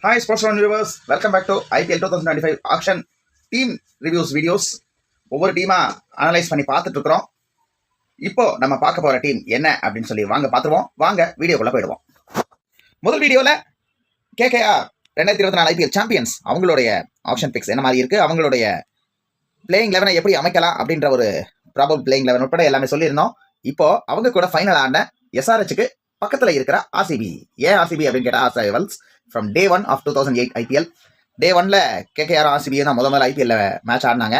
Hi, sports one viewers. Welcome back to IPL 2025 auction team reviews videos. ஒவ்வொரு டீமா analyse பண்ணி பார்த்துட்டு இருக்கிறோம். இப்போ நம்ம பார்க்க போற டீம் என்ன அப்படின்னு சொல்லி வாங்க பார்த்துருவோம். வாங்க வீடியோக்குள்ள போயிடுவோம். முதல் வீடியோல கேகேஆர் 2024 ஐபிஎல் சாம்பியன்ஸ் அவங்களுடைய ஆப்ஷன் பிக்ஸ் என்ன மாதிரி இருக்கு, அவங்களுடைய பிளேயிங் 11 எப்படி அமைக்கலாம் அப்படின்ற ஒரு ப்ராபபிள் பிளேயிங் 11 உட்பட எல்லாமே சொல்லியிருந்தோம். இப்போ அவங்க கூட ஃபைனல் ஆன எஸ்ஆர்ஹெச்சுக்கு பக்கத்தில் இருக்கிற ஆர்சிபி. ஏன் ஆர்சிபி அப்படின்னு கேட்டால் archrivals from day 1 of 2008 IPL. Day 1ல கேகேஆர் ஆர்சிபி தான் முதல் ஐபிஎல்ல மேட்ச் ஆடினாங்க.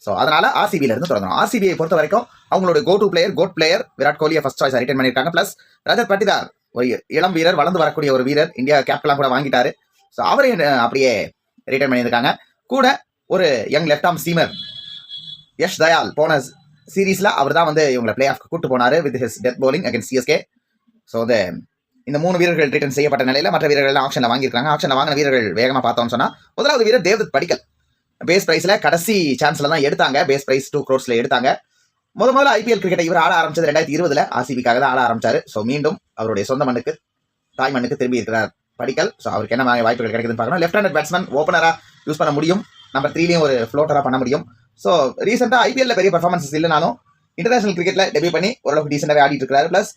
ஸோ அதனால ஆர்சிபியில இருந்து தொடங்கணும். ஆர்சிபியை பொறுத்த வரைக்கும் அவங்களோட கோட் பிளேயர் விராட் கோலியை ஃபர்ஸ்ட் சாய்ஸ் ரிட்டைன் பண்ணியிருக்காங்க. பிளஸ் ரஜத் பட்டிதார் ஒரு இளம் வீரர், வளர்ந்து வரக்கூடிய ஒரு வீரர், இந்தியா கேப்டெல்லாம் கூட வாங்கிட்டாரு. ஸோ அவரையும் அப்படியே ரிட்டைன் பண்ணியிருக்காங்க. கூட ஒரு young left arm seamer Yash Dayal போன சீரீஸ்ல அவர் தான் இவங்களை பிளே ஆஃப் கூட்டு போனாரு with his death bowling against CSK. So இந்த 3 வீரர்கள் ரிட்டர்ன் செய்யப்பட்ட நிலையில் மற்ற வீரர்கள் ஆப்ஷனில் வாங்கியிருக்காங்க. ஆப்ஷனில் வாங்கின வீரர்கள் வேகமாக பார்த்தோம்னு சொன்னால் முதலாவது வீரர் தேவ்தத் படிக்கல். பேஸ் பிரைஸில் கடைசி சான்ஸில் தான் எடுத்தாங்க. பேஸ் பிரைஸ் 2 crores எடுத்தாங்க. முதல்ல ஐபிஎல் கிரிக்கெட்டை இவர் ஆட ஆரம்பிச்சது 2020 ஆர்சிபிக்காக தான் ஆட ஆரம்பிச்சாரு. ஸோ மீண்டும் அவருடைய சொந்த மண்ணுக்கு, தாய் மண்ணுக்கு திரும்பி இருக்கிறார் படிக்கல். ஸோ அவருக்கு என்ன வாய்ப்புகள் கிடைக்குதுன்னு பார்க்கணும். லெஃப்ட் ஹேண்டட் பேட்ஸ்மேன் ஓப்பனராக யூஸ் பண்ண முடியும். நம்பர் 3லையும் ஒரு ஃப்ளோட்டராக பண்ண முடியும். ஸோ ரீசெண்டாக ஐபிஎல்ல பெரிய பர்ஃபார்மன்ஸஸ் இல்லைனாலும் இன்டர்நேஷனல் கிரிக்கெட்டில் டெபியூ பண்ணி ஓரளவுக்கு டீசெண்டாகவே ஆடிட்டு இருக்காரு. பிளஸ்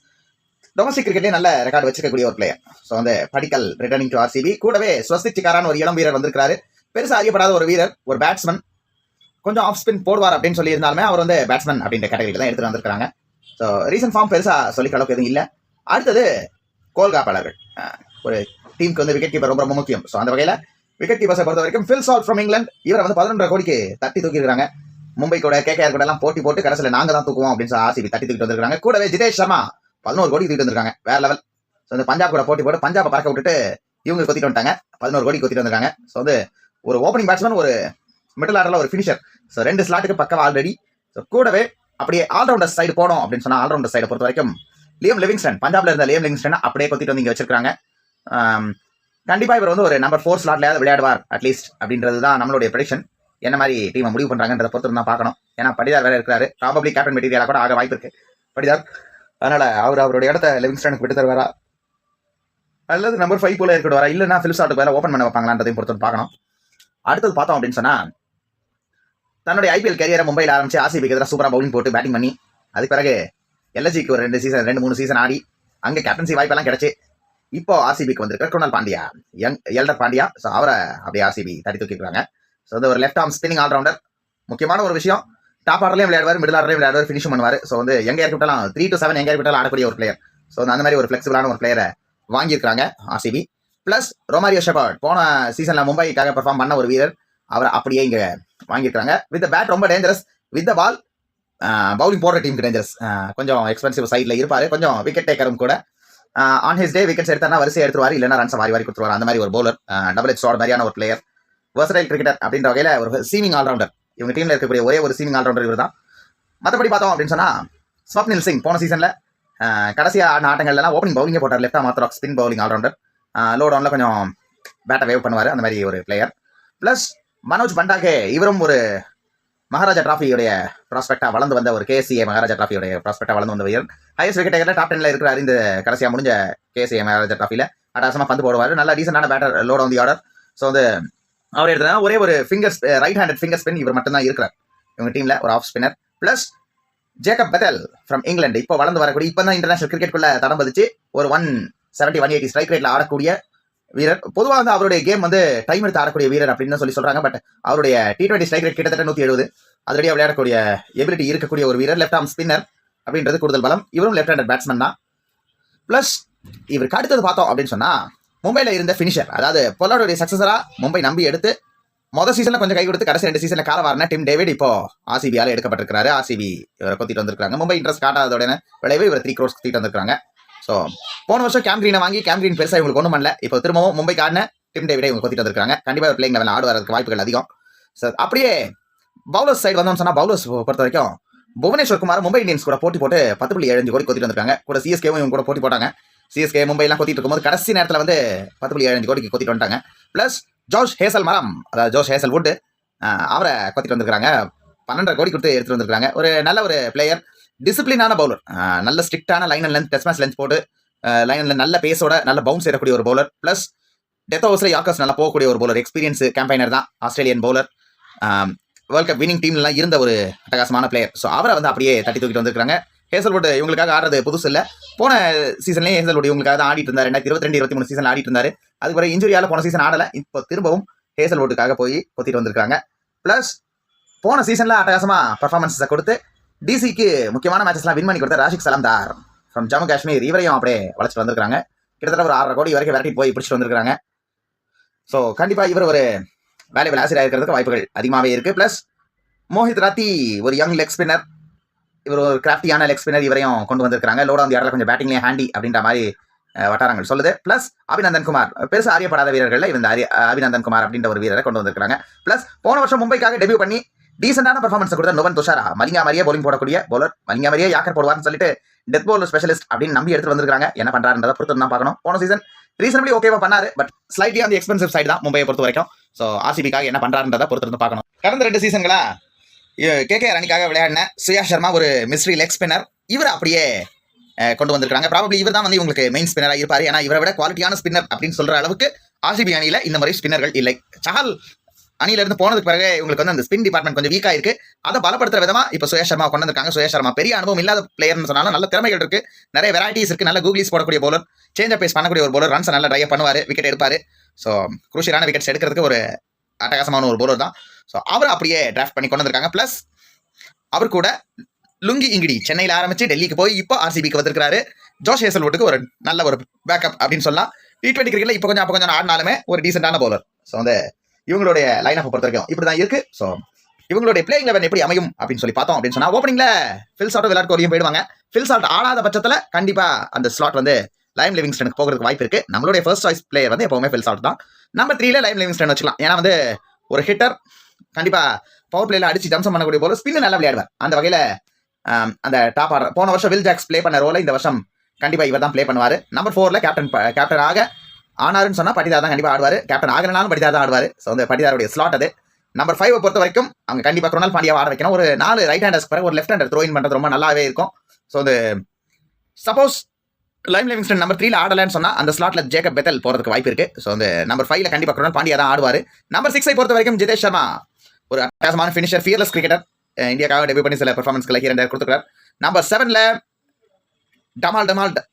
டொமஸ்டிக் கிரிக்கெட்லேயே நல்ல ரெக்கார்டு வச்சிருக்கக்கூடிய ஒரு player. So Padikkal returning to RCB. கூடவே ஸ்வஸ்திக் சிக்காரான ஒரு இளம் வீரர் வந்திருக்காரு. பெருசாக அறியப்படாத ஒரு வீரர், ஒரு பேட்ஸ்மேன், கொஞ்சம் ஆஃப் ஸ்பின் போடுவார் அப்படின்னு சொல்லி இருந்தாலுமே அவர் பேட்ஸ்மேன் அப்படின்ற கேட்டகரியில் தான் எடுத்துட்டு வந்திருக்காங்க. ஸோ ரீசன்ட் ஃபார்ம் பெருசாக சொல்லிக்க அளவுக்கு எதுவும் இல்லை. அடுத்தது கோல் காப்பாளர்கள். ஒரு டீமுக்கு விக்கெட் கீப்பர் ரொம்ப ரொம்ப முக்கியம். ஸோ அந்த வகையில் விக்கெட் கீப்பர்ஸை பொறுத்த வரைக்கும் ஃபில் சால்ட் ஃப்ரம் இங்கிலாந்து இவரை 11.5 கோடிக்கு தட்டி தூக்கிருக்காங்க. மும்பை கூட கேகேஆர் கூட எல்லாம் போட்டி போட்டு கடைசியில் நாங்கள் தான் தூக்குவோம் அப்படின்னு சொல்லி ஆர்சிபி தட்டி தூக்கிட்டு வந்திருக்காங்க. கூடவே ஜிதேஷ் சர்மா 11 கோடி தூக்கிட்டு வந்திருக்காங்க. வேற லெவல். ஸோ பஞ்சாப் கூட போட்டி போட்டு பஞ்சாபை பறக்க விட்டுட்டு இவங்க கொத்திட்டு வந்துட்டாங்க. 11 கோடி கொத்திட்டு வந்திருக்காங்க. ஸோ ஒரு ஓப்பனிங் பேட்ஸ்மேன், ஒரு மிடில் ஆர்டர்ல ஒரு ஃபினிஷர். ஸோ 2 ஸ்லாட்டுக்கு பக்கம் ஆல்ரெடி. ஸோ கூடவே அப்படியே ஆல்ரவுண்டர் சைடு போனோம் அப்படின்னு சொன்னா ஆல்ரவுண்டர் சைடை பொறுத்த வரைக்கும் லியம் லிவிங்ஸ்டன், பஞ்சாப்ல இருந்த லியம் லிவிங்ஸ்டன் அப்படியே கொத்திட்டு வந்து இங்க வச்சிருக்காங்க. கண்டிப்பா இவர் ஒரு நம்பர் 4 ஸ்லாட்லயாவது விளையாடுவார் அட்லீஸ்ட் அப்படின்றது தான் நம்மளுடைய ப்ரெடிக்ஷன். என்ன மாதிரி டீமை முடிவு பண்றாங்கன்றத பொறுத்து தான் பார்க்கணும். ஏன்னா படிதார் வேற இருக்கிறாரு. ப்ராபப்ளி கேப்டன் மெட்டீரியலா கூட ஆக வாய்ப்பு இருக்கு படிதார். அதனால அவருடைய இடத்த லிவிங்ஸ்டனுக்கு விட்டு தருவாரா அல்லது நம்பர் 5 போல இருக்கட்டும் வரா, இல்லைன்னா பிலிப்ஸாட்டுக்கு வேற ஓப்பன் பண்ண வைப்பாங்களான்றதையும் பொறுத்து பார்க்கணும். அடுத்தது பார்த்தோம் அப்படின்னு சொன்னா தன்னுடைய ஐபிஎல் கேரியரை மும்பையில் ஆரம்பிச்சு ஆர்சிபிக்கு எதிராக சூப்பராக பவுலிங் போட்டு பேட்டிங் பண்ணி அதுக்கு பிறகு எல்எஸ்ஜிக்கு ஒரு 2-3 சீசன் ஆடி அங்கே கேப்டன்சி வாய்ப்பெல்லாம் கிடைச்சு இப்போ ஆர்சிபிக்கு வந்திருக்கிற குருணால் பாண்டியா, எல்டர் பாண்டியா. ஸோ அவரை அப்படியே ஆர்சிபி தட்டி தூக்கிருக்காங்க. ஸோ ஒரு லெஃப்ட் ஆர்ம் ஸ்பின்னிங் ஆல்ரவுண்டர். முக்கியமான ஒரு விஷயம், டாப் ஆர்டர்லையும் விளையாடுவார், மிடில் ஆர்டர்லையும் விளையாடுவார், ஃபினிஷ் பண்ணுவார். ஸோ எங்க ஏற்பட்டாலும் 3 to 7 எங்க ஏற்பட்டாலும் ஆடக்கூடிய ஒரு பிளேயர். ஸோ அந்த மாதிரி ஒரு ஃபிளெக்சிபிளான ஒரு பிளேயரை வாங்கியிருக்காங்க ஆர்சிபி. பிளஸ் ரொமாரியோ ஷெபர்ட் போன சீசன்ல மும்பைக்காக பெர்ஃபார்ம் பண்ண ஒரு வீரர், அவரை அப்படியே இங்க வாங்கியிருக்காங்க. வித் பேட் ரொம்ப டேஞ்சரஸ், வித் பால் பவுலிங் போடுற டீமுக்கு டேஞ்சரஸ். கொஞ்சம் எக்ஸ்பென்சிவ் சைட்ல இருப்பாரு, கொஞ்சம் விக்கெட் டேக்கரும் கூட. ஆன் ஹிஸ் டே விக்கெட்ஸ் எடுத்தாருன்னா வரிசை எடுத்துருவாரு, இல்லைன்னா ரன்ஸ் வாரி கொடுத்துருவாரு. அந்த மாதிரி ஒரு பவுலர், டபுள் எச் ஷாட் மாதிரியான ஒரு பிளேயர், வெர்சடைல் கிரிக்கெட்டர் அப்படின்ற வகையில ஒரு சீமிங் ஆல்ரவுண்டர். இவங்க டீம்ல இருக்கக்கூடிய ஒரே ஒரு சீமிங் ஆல்ரவுண்டர் இவர் தான். மற்றபடி பார்த்தோம் அப்படின்னு சொன்னா ஸ்வப்னில் சிங் போன சீசன்ல கடைசியா ஆடின ஆட்டங்கள்லாம் ஓப்பனிங் பவுலிங்கே போட்டார். Left arm orthodox spin bowling all rounder. Low டவுன்ல கொஞ்சம் பேட்டை வேவ் பண்ணுவார், அந்த மாதிரி ஒரு பிளேயர். பிளஸ் மனோஜ் பண்டாகே, இவரும் ஒரு மகாராஜா டிராஃபியோடைய ப்ராஸ்பெக்டா வளர்ந்து வந்த ஒரு கேசிஏ மகாராஜா டிராஃபியோடைய ப்ராஸ்பெக்டா வளர்ந்து வந்த வீரர். ஹையஸ்ட் விக்கெட் டேக்கர்ல டாப் 10ல இருக்கிறார். இந்த கடைசியா முடிஞ்ச கேசிஏ மகாராஜா டிராஃபில அட்டாசமா பந்து போடுவார். நல்ல டீசென்டான batter, low down the order. So அவர் எடுத்தா ஒரே ஒரு ரைட் ஹேண்டட் ஃபிங்கர் ஸ்பின் இவர் மட்டும் தான் இருக்கிறார் இவங்க டீம்ல, ஒரு off spinner. Plus Jacob Bethel from England, இப்போ வளர்ந்து வரக்கூடிய, இப்போ தான் இன்டர்நேஷனல் கிரிக்கெட்டுக்குள்ள தடம் பதிச்சு ஒரு 170-180 ஸ்ட்ரைக் ரேட்ல ஆடக்கூடிய வீரர். பொதுவாக அவருடைய கேம் டைம் எடுத்து ஆடக்கூடிய வீரர் அப்படின்னு சொல்லி சொல்றாங்க. பட் அவருடைய T20 ஸ்ட்ரைக் ரேட் கிட்டத்தட்ட 170. அதிரடியாக விளையாடக்கூடிய எபிலிட்டி இருக்கக்கூடிய ஒரு வீரர், லெஃப்ட் ஆர்ம் ஸ்பின்னர் அப்படின்றது கூடுதல் பலம். இவரும் லெஃப்ட் ஹேண்டட் பேட்ஸ்மேன் தான். பிளஸ் இவருக்கு அடுத்தது பார்த்தோம் அப்படின்னு சொன்னா மும்பைல இருந்த ஃபினிஷர், அதாவது பொல்லார்டுடைய சக்சஸரா மும்பை நம்பி எடுத்து மொதல் சீசன்ல கொஞ்சம் கை கொடுத்து கடைசி 2 சீசன்ல காலவாரின டிம் டேவிட் இப்போ ஆர்சிபியால எடுக்கப்பட்டிருக்காரு. ஆர்சிபி இவரை கொத்திட்டு வந்திருக்காங்க. மும்பை இன்ட்ரெஸ்ட் காட்டாதோட விளைவு இவர் 3 crores கொத்திட்டு வந்திருக்காங்க. ஸோ போன வருஷம் கேம் கிரீனை வாங்கி கேம் கிரீன் பெருசாக இவங்களுக்கு ஒன்றும் பண்ணல. இப்போ திரும்பவும் மும்பை காட்டின டிம் டேவிடை இவங்க கொத்திட்டு வந்திருக்காங்க. கண்டிப்பாக பிளேயிங் லெவலில் ஆடு வரதுக்கு வாய்ப்புகள் அதிகம். சார் அப்படியே பவுலர்ஸ் சைடு வந்தோம்னு சொன்னா பவுலர்ஸ் பொறுத்த வரைக்கும் புவனேஸ்வர் குமார் மும்பை இந்தியன்ஸ் கூட போட்டி போட்டு 10.75 கோடி கொத்திட்டு வந்திருக்காங்க. கூட சிஎஸ்கேவும் இவங்க கூட போட்டி போட்டாங்க. சிஎஸ்கே மும்பை எல்லாம் கொத்திட்டு இருக்கும்போது கடைசி நேரத்தில் 10.75 கோடிக்கு கொத்திட்டு வந்துட்டாங்க. பிளஸ் ஜோஷ் ஹேசல் மரம், அதாவது ஜோஷ் ஹேசல் வுட், அவரை கொத்திட்டு வந்திருக்காங்க. 12.5 கோடி கொடுத்து எடுத்துட்டு வந்திருக்காங்க. ஒரு நல்ல ஒரு பிளேயர், டிசிப்ளினான பவுலர், நல்ல ஸ்ட்ரிக்டான line and length, test match length போட்டு லைன்ல நல்ல பேஸோட நல்ல பவுன்ஸ் ஏறக்கூடிய ஒரு பவுலர். பிளஸ் டெத் ஓவர்ஸில் யார்கர்ஸ் நல்லா போகக்கூடிய ஒரு பவுலர், எக்ஸ்பீரியன்ஸ் கேம்பைனர் தான், Australian bowler, world cup winning டீம்லாம் இருந்த ஒரு அட்டகாசமான பிளேயர். ஸோ அவரை வந்து அப்படியே தட்டி தூக்கிட்டு வந்திருக்காங்க. ஹேசல்வுட் இவங்களுக்காக ஆடுறது புதுசு இல்லை, போன சீசன்லேயே ஹேசல்வுட் இவங்களுக்காக தான் ஆடிட்டு இருந்தார். 2022-23 சீசன் ஆடிட்டு இருந்தார். அதுக்கு பிறகு இன்ஜுரியால் போன சீசன் ஆடலை. இப்போ திரும்பவும் ஹேசல்வுட்டுக்காக போய் கொத்திட்டு வந்திருக்காங்க. ப்ளஸ் போன சீசனில் அட்டகாசமாக பர்ஃபார்மன்ஸை கொடுத்து டிசிக்கு முக்கியமான மேட்சஸ்லாம் வின் பண்ணி கொடுத்த ராஷிக் சலாம்தார் ஃப்ரம் ஜம்மு காஷ்மீர், இவரையும் அப்படியே வளர்ச்சிட்டு வந்திருக்காங்க. கிட்டத்தட்ட ஒரு 6.5 கோடி வரைக்கும் விரட்டி போய் பிடிச்சிட்டு வந்திருக்காங்க. ஸோ கண்டிப்பாக இவர் ஒரு வேல்யூபிள் ஆசிரியர் இருக்கிறதுக்கு வாய்ப்புகள் அதிகமாகவே இருக்குது. ப்ளஸ் மோஹித் ராத்தி ஒரு யங் லெக் ஸ்பின்னர், இவர் ஒரு கிராஃப்டியான லெக் ஸ்பின்னர், இவரையும் கொண்டு வந்திருக்காங்க. லோட அந்த இடத்துல கொஞ்சம் பேட்டிங்லேயே ஹேண்டி அப்படின்ற மாதிரி வட்டாரங்கள் சொல்லுது. ப்ளஸ் அபிநந்தன் குமார், பெருசாக அறியப்படாத வீரர்களில் இந்த அபிநந்தன் குமார் அப்படின்ற ஒரு வீரரை கொண்டு வந்திருக்காங்க. ப்ளஸ் போன வருஷம் மும்பைக்காக டெபியூ பண்ணி டீசென்டான பர்ஃபார்மன்ஸ் கொடுத்த நுவன் துஷாரா, மலிங்கா மாதிரியே போலிங் போடக்கூடிய பவுலர், மலிங்கா மாதிரியே யாக்கர் போடுவார்னு சொல்லிட்டு டெத் பவுலர் ஸ்பெஷலிஸ்ட் அப்படின்னு நம்பி எடுத்து வந்திருக்காங்க. என்ன பண்றாருன்றதை பொறுத்து தான் பார்க்கணும். போன சீசன் ரீசனபிளி ஓகேவா பண்ணாரு, பட் ஸ்லைட்லி அந்த எக்ஸ்பென்சிவ் சைடு தான் மும்பையை பொறுத்த வரைக்கும். ஸோ ஆர்சிபிக்காக என்ன பண்றாருன்றதை பொறுத்து வந்து பார்க்கணும். கடந்த 2 சீசன்களா கேகே அணிக்காக விளையாடின சுயா சர்மா ஒரு மிஸ்ட்ரி லெக் ஸ்பின்னர், இவர் அப்படியே கொண்டு வந்திருக்காங்க. ப்ராபப்ளி இவர் தான் வந்து உங்களுக்கு மெயின் ஸ்பின்னராக இருப்பார். ஏன்னா இவரை விட குவாலிட்டியான ஸ்பின்னர் அப்படின்னு சொல்ற அளவுக்கு ஆர்சிபி அணியில் இந்த மாதிரி ஸ்பின்னர்கள் இல்லை. சஹல் அணியிலிருந்து போனதுக்கு பிறகு இவங்களுக்கு வந்து அந்த ஸ்பின் டிபார்ட்மெண்ட் கொஞ்சம் வீக்கா இருக்கு. அதை பலப்படுத்துற விதமா இப்போ சுயா சர்மா கொண்டு வந்திருக்காங்க. சுயா சர்மா பெரிய அனுபவம் இல்லாத பிளேயர்னு சொன்னாலும் நல்ல திறமைகள் இருக்கு, நிறைய வெரைட்டிஸ் இருக்கு, நல்ல கூகுளிஸ் போடக்கூடிய பவுலர், சேஞ்ச் அப் பேஸ் பண்ணக்கூடிய ஒரு பவுலர், ரன்ஸ் நல்லா ட்ரைவ் பண்ணுவார், விக்கெட் எடுப்பாரு. ஸோ குரூஷியலான விக்கெட்ஸ் எடுக்கிறதுக்கு ஒரு அட்டகாசமான ஒரு பவுலர் தான். ஸோ அவர் அப்படியே டிராஃப்ட் பண்ணி கொண்டு வந்திருக்காங்க. பிளஸ் அவர் கூட லுங்கி இங்கிடி சென்னையில் ஆரம்பிச்சு டெல்லிக்கு போய் இப்போ ஆர்சிபிக்கு வந்திருக்காரு. ஜோஷ் ஹேசல்வுட்டுக்கு ஒரு நல்ல ஒரு பேக்கப் அப்படின்னு சொல்லலாம். T20 கிரிக்கெட்ல இப்போ கொஞ்சம் அப்போ கொஞ்சம் ஆடினாலுமே ஒரு டீசென்டான பவுலர். ஸோ வந்து இவங்களுடைய லைன் அப் பொறுத்த வரைக்கும் இப்படிதான் இருக்கு. ஸோ இவங்களுடைய பிளேயிங் லெவன் எப்படி அமையும் அப்படின்னு சொல்லி பார்த்தோம் அப்படின்னு சொன்னா, ஓப்பனிங்ல ஃபில் சால்ட் விராட் கோலியும் போயிடுவாங்க. ஃபில் சால்ட் ஆடாத பட்சத்தில் கண்டிப்பா அந்த ஸ்லாட் வந்து லைம் லிவிங்ஸ்டனுக்கு போகிறதுக்கு வாய்ப்பு இருக்கு. நம்மளுடைய ஃபர்ஸ்ட் சாய்ஸ் பிளேயர் வந்து எப்பவுமே ஃபில் சால்ட் தான். நம்பர் 3ல லைம் லிவிங்ஸ்டன் வச்சுக்கலாம். ஏன்னா வந்து ஒரு ஹிட்டர், கண்டிப்பா பவர் பிளேல அடிச்சு ஜம்சம் பண்ணக்கூடிய போல ஸ்பின் நல்லா விளையாடுவார். அந்த வகையில அந்த டாப் ஆர்டர் போன வருஷம் வில் ஜாக்ஸ் பிளே பண்ண ரோலை இந்த வருஷம் கண்டிப்பா இவர் தான் பிளே பண்ணுவார். நம்பர் 4ல கேப்டனாக ஆனாருன்னு சொன்னா பட்டிதார் தான் கண்டிப்பா ஆடுவார். கேப்டன் ஆகலனாலும் பட்டிதார் தான் ஆடுவார். ஸோ வந்து பட்டிதாருடைய ஸ்லாட் அது. நம்பர் 5 பொறுத்த வரைக்கும் அவங்க கண்டிப்பா குருணால் பாண்டியாவை ஆட வைக்கணும். ஒரு 4 ரைட் ஹேண்டர்ஸ்க்கு பிறகு ஒரு லெஃப்ட் ஹேண்டர் த்ரோ இன் பண்றது ரொம்ப நல்லாவே இருக்கும். ஸோ வந்து சப்போஸ் லைம் லிவிங்ஸ்டன் நம்பர் 3ல ஆடலன்னு சொன்னா அந்த ஸ்லாட்ல ஜேக்கப் பெத்தல் போறதுக்கு வாய்ப்பு இருக்கு. ஸோ வந்து நம்பர் 5ல கண்டிப்பா குருணால் பாண்டியா தான் ஆடுவார். நம்பர் 6 பொறுத்த வரைக்கும் ஜிதேஷ் சர்மா ஒரு அட்டகாசமான ஃபினிஷர், ஃபியர்லெஸ் கிரிக்கெட்டர், இந்தியாக்காக டெபியூ பண்ணி சில பெர்ஃபார்மன்ஸ்களை ஹியர் அண்ட் தேர் கொடுத்துருக்கார். நம்பர் 7ல டமால்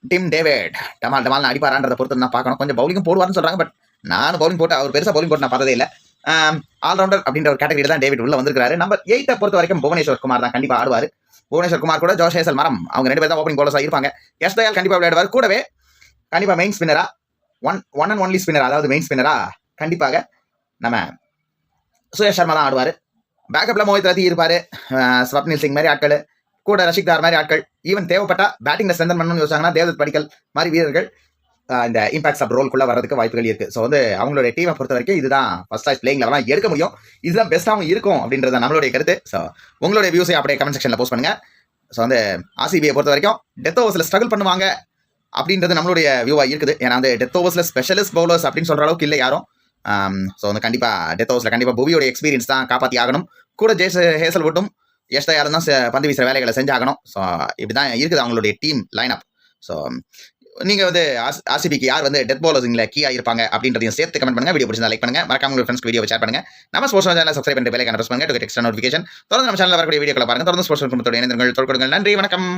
டிம் டேவிட், டமால் அடிப்பாரான்றதை பொறுத்து நான் பார்க்கணும். கொஞ்சம் பவுலிங்கும் போடுவார்னு சொல்றாங்க, பட் நான் பவுலிங் போட்டு அவர் பெருசாக பவுலிங் போட்டு நான் பார்த்ததே இல்லை. ஆல்ரவுண்டர் அப்படின்ற ஒரு கேட்டகரியில் தான் டேவிட் உள்ள வந்திருக்காரு. நம்பர் 8 பொறுத்த வரைக்கும் புவனேஸ்வர் குமார் தான் கண்டிப்பாக ஆடுவார். புவனேஸ்வர் குமார் கூட ஜோஷ் ஹேசல் மரம் அவங்க 2 பேர் தான் ஓப்பனிங் பவுலர்ஸாக இருப்பாங்க. எஸ் தயால் கண்டிப்பாக விளையாடுவார். கூடவே கண்டிப்பாக மெயின் ஸ்பின்னரா ஒன் அண்ட் ஒன்லி ஸ்பின்னர், அதாவது மெயின் ஸ்பின்னரா கண்டிப்பாக நம்ம சுயேஷ் சர்மா தான் ஆடுவார். பேக்கப்ல மோஹித் ராத்தி இருப்பாரு, ஸ்வப்னில் சிங் மாதிரி ஆட்கள், கூட ரஷிக் தார் மாதிரி ஆட்கள், ஈவன் தேவைப்பட்டா பேட்டிங்ல ஸ்ட்ரென்தன் பண்ணணும்னு யோசிச்சாங்கன்னா தேவதத் படிக்கல் மாதிரி வீரர்கள் இந்த இம்பாக்ட் சப் ரோல்குள்ள வரதுக்கு வாய்ப்புகள் இருக்கு. ஸோ வந்து அவங்களுடைய டீமை பொறுத்த வரைக்கும் இதுதான் ஃபர்ஸ்ட் சாய்ஸ் பிளேயிங் லெவலாம் எடுக்க முடியும், இதுதான் பெஸ்ட்டாகவும் இருக்கும் அப்படின்றது நம்மளுடைய கருத்து. ஸோ உங்களுடைய வியூஸை அப்படியே கமெண்ட் செக்ஷன்ல போஸ்ட் பண்ணுங்க. ஸோ வந்து ஆர்சிபியை பொறுத்த வரைக்கும் டெத் ஓவர்ஸ்ல ஸ்ட்ரகிள் பண்ணுவாங்க அப்படின்றது நம்மளுடைய வியூவா இருக்குது. ஏன்னா வந்து டெத் ஓவர்ஸ்ல ஸ்பெஷலிஸ்ட் பவுலர்ஸ் அப்படின்னு சொல்ற அளவுக்கு இல்லை யாரும். ஸோ வந்து கண்டிப்பா டெத் ஓவர்ஸ்ல கண்டிப்பா புவியோட எக்ஸ்பீரியன்ஸ் தான் காப்பாற்றி ஆகணும். கூட ஹேசல்வுட்டும் எஸ் தயாலும் தான் பந்து வீசுற வேலைகளை செஞ்சாகணும். ஸோ இப்படிதான் இருக்குது அவங்களுடைய டீம் லைன் அப். ஸோ நீங்க வந்து ஆர்சிபிக்கு யார் வந்து டெத் பவுலர்ஸ்ல கீயா இருப்பாங்க அப்படின்றதையும் சேர்த்து கமெண்ட் பண்ணுங்க. வீடியோ பிடிச்சா லைக் பண்ணுங்க, மறக்காம உங்க ஃப்ரெண்ட்ஸ்க்கு வீடியோ ஷேர் பண்ணுங்க. நம்ம ஸ்போர்ட்ஸ் சேனலை சப்ஸ்கிரைப் பண்ணிட்டு பெல் ஐகானை பிரஸ் பண்ணுங்க டு கெட் எக்ஸ்ட்ரா நோட்டிஃபிகேஷன். தொடர்ந்து நம்ம சேனல்ல வரக்கூடிய வீடியோக்களை பாருங்க. தொடர்ந்து ஸ்போர்ட்ஸ் குடும்பத்தோட இணைந்திருங்கள். நன்றி, வணக்கம்.